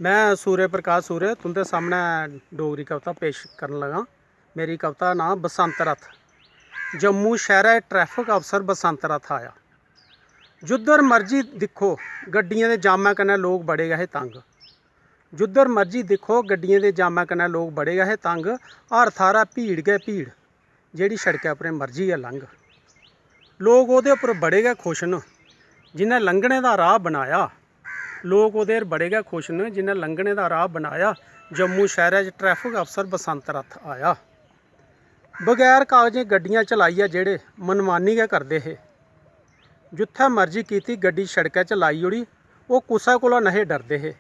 मैं सूर्य प्रकाश सूर्य तुंदे सामने डोगरी कविता पेश करन लगा। मेरी कविता का नाम बसंत रथ। जम्मू शहर ट्रैफिक अफसर बसंत रथ आया। जुद्धर मर्जी दिखो गड्डियां दे जामां कन्नै लोग बड़े गए तंग। जुद्धर मर्जी दिखो गड्डियां दे जामां कन्नै लोग बड़े गए तंग। हर थारा भीड़ गै भीड़ जेह्ड़ी सड़कै पर मर्जी गै लंघ। लोग ओह्दे उप्पर बड़े गै खुश न जिन्नै लंघने दा राह बनाया। लोग ओह्दे बड़े गै खुश न जिन्नै लंघने दा राह बनाया। जम्मू शहरै च ट्रैफिक अफसर बसंत रथ आया। बगैर कागजें गड्डियां चलाइयै जेह्ड़े मनमानी गै करदे हे, जित्थै मर्जी कीती गड्डी सड़कै च लाई ओड़ी, ओह् कुसै कोला नहीं डरदे हे।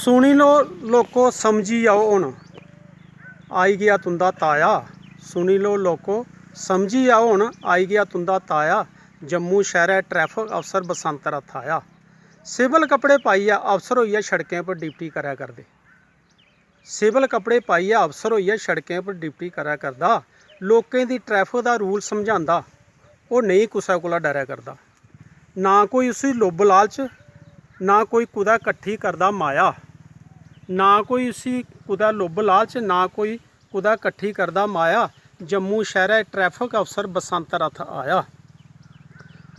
सुनी लो लोको समझी जाओ हुण आई गया तुंदा ताया। सुनी लो लोको समझी जाओ हुण आई गया तुंदा ताया। जम्मू शहरै ट्रैफिक अफसर बसंत रथ आया। सिविल कपड़े पाइयै अफसर होइयै सड़कें पर ड्यूटी करै करदे। सिविल कपड़े पाइयै अफसर होइयै सड़कें पर ड्यूटी करै करदा। लोकें दी ट्रैफिक दा रूल समझांदा, ओह् नेईं कुसै कोला डरै करदा। ना कोई उसी लुब्ब लालच, ना कोई कुदै कट्ठी करदा माया। ना कोई उसी कुदै लुब्ब लालच, ना कोई कुदै कट्ठी करदा माया। जम्मू शहरै ट्रैफिक अफसर बसंत रथ आया।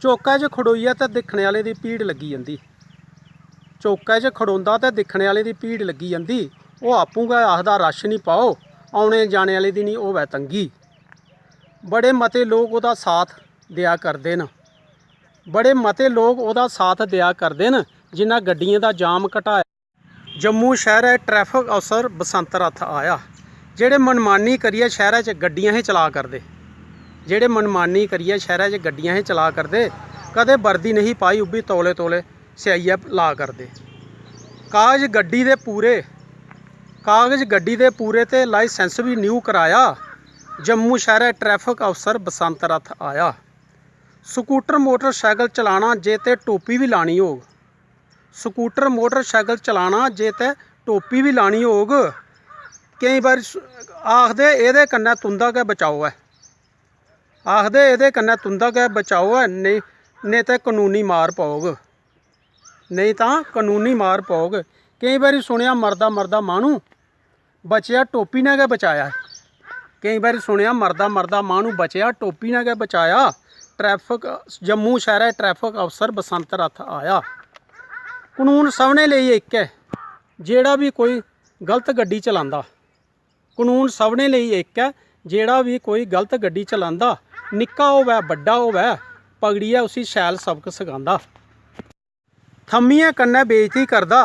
चौकै च खड़ोइयै ते दिक्खने आह्लें दी भीड़ लग्गी जंदी। चौकै च खड़ोंदा ते दिक्खने आह्लें दी भीड़ लग्गी जंदी। ओह् आपूं गै आखदा रश निं पाओ, औने जाने आह्ले दी निं होवै तंगी। बड़े मते लोग ओह्दा साथ देआ करदे न। बड़े मते लोग ओह्दा साथ देआ करदे न जिन्नै गड्डियें दा जाम घटाया। जम्मू शहरै ट्रैफिक अफसर बसंत रथ आया। जेह्ड़े मनमानी करियै शहरै च गड्डियां ही चला करदे, जेह्ड़े मनमानी करियै शहरै च गड्डियां ही चला करदे, कदें वर्दी नहीं पाई ओह् बी तौले तौले स्याइयै ला करदे। कागज गड्डी दे पूरे ते लाइसेंस भी न्यू कराया। जम्मू शहरै ट्रैफिक अफसर बसंत रथ आया। स्कूटर मोटरसाइकिल चलाना जे ते टोपी भी लानी होग। स्कूटर मोटरसाइकिल चलाना जे ते टोपी भी लानी होग। केईं बारी आखदे एह्दे कन्नै तुंदा गै बचाओ ऐ। आखदे एह्दे कन्नै तुंदा गै बचाओ ऐ, नेईं ते कानूनी मार पौग। नहीं तां कानूनी मार पौग। केईं बारी सुनेआ मरदा मरदा माह्नू बचेआ टोपी ने गै बचाया। केईं बारी सुनेआ मरदा मरदा माह्नू बचेआ टोपी ने गै बचाया। ट्रैफिक जम्मू शहरै ट्रैफिक अफसर बसंत रथ आया। कानून सबने लेई इक है, जेह्ड़ा भी कोई गलत गड्डी चलांदा। कानून सबने लेई इक है, जेह्ड़ा भी कोई गलत गड्डी चलांदा। निक्का होवै बड्डा होवै, पकड़ियै उसी शैल सबक सखांदा। थम्मियै कन्नै बेइज्जती करदा,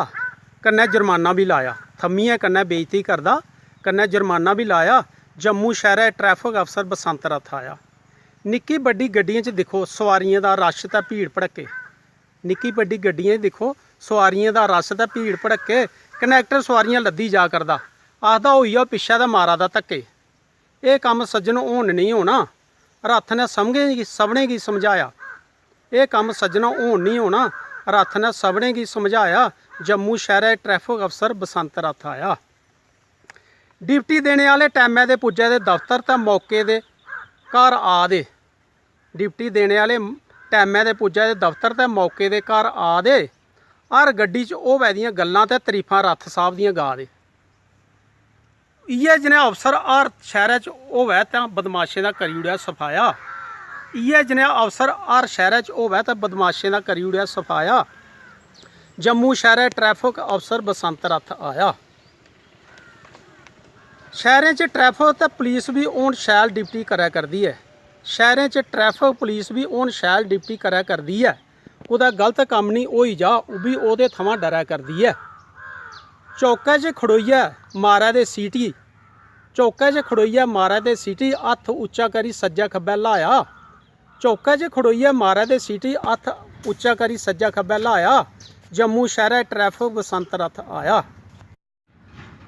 कन्नै जुर्माना भी लाया। थम्मियै कन्नै बेइज्जती करदा, कन्नै जुर्माना भी लाया। जम्मू शहरै ट्रैफिक अफसर बसंत रथ आया। निक्की बड्डी गड्डियें च दिक्खो सवारियें दा रश ते भीड़ भड़के। निक्की बड्डी गड्डियें च दिक्खो सवारियें दा रश ते भीड़ भड़के। कनैक्टर सवारियां लद्दी जा करदा, आखदा होई जाओ पिच्छै ते मारा दा धक्के। एह् कम्म सज्जन होन नहीं होना, रथ ने सभनें गी समझाया। एह् कम्म सज्जन होन नहीं होना, रथ ने सभनें गी समझाया। जम्मू शहरै ट्रैफिक अफसर बसंत रथ आया। ड्यूटी देने आह्ले टैमै दे पुज्जे दे दफ्तर ते मौके दे घर आ दे। ड्यूटी देने आह्ले टैमै दे पुज्जे दे दफ्तर ते मौके दे घर आ दे। हर गड्डी च होवै दियां गल्लां ते तरीफां रथ साहब दियां गा दे। इ'यै जनेहा अफसर हर शहरै च होवै तां बदमाशें दा करी ओड़ेआ सफाया। इ'यै जनेहा अफसर हर शहरै च होवै ते बदमाशें दा करी ओड़ेआ सफाया। जम्मू शहरै ट्रैफिक अफसर बसंत रथ आया। शहरें च ट्रैफिक ते पुलिस भी हून शैल ड्यूटी करै करदी ऐ। शहरें च ट्रैफिक पुलिस भी हून शैल ड्यूटी करै करदी ऐ। कुदै गलत कम्म नहीं होई जा ओह् बी ओह्दे थमां डरै करदी ऐ। चौकै च खड़ोइयै मारै दे सीटी, चौकै च खड़ोइयै मारै दे सीटी, हत्थ उच्चा करी सज्जै खब्बै ल्हाया। चौकै च खड़ोइयै मारै दे सीटी, हत्थ उच्चा करी सज्जै खब्बै ल्हाया। जम्मू शहरै ट्रैफिक बसंत रथ आया।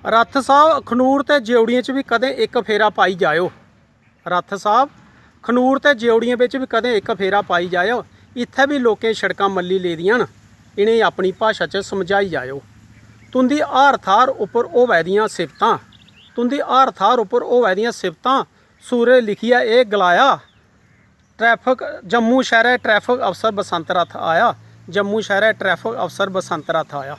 रथ साहब खनूर ते ज्योड़ियें च भी कदें एक फेरा पाई जाओ। रथ साहब खनूर ते ज्योड़ियें बिच भी कदें एक फेरा पाई जाओ। इत्थै भी लोकें सड़कां मल्ली लेदियां न, इ'नेंगी अपनी भाशा च समझाई जाओ। तुंदी हर थाह्र उप्पर होवै दियां सिफतां, तुंदी हर थाह्र उप्पर होवै दियां सिफतां। सूरे लिखियै एह् गलाया। ट्रैफिक जम्मू शहरै ट्रैफिक अफसर बसंत रथ आया। जम्मू शहरै ट्रैफिक अफसर बसंत रथ आया।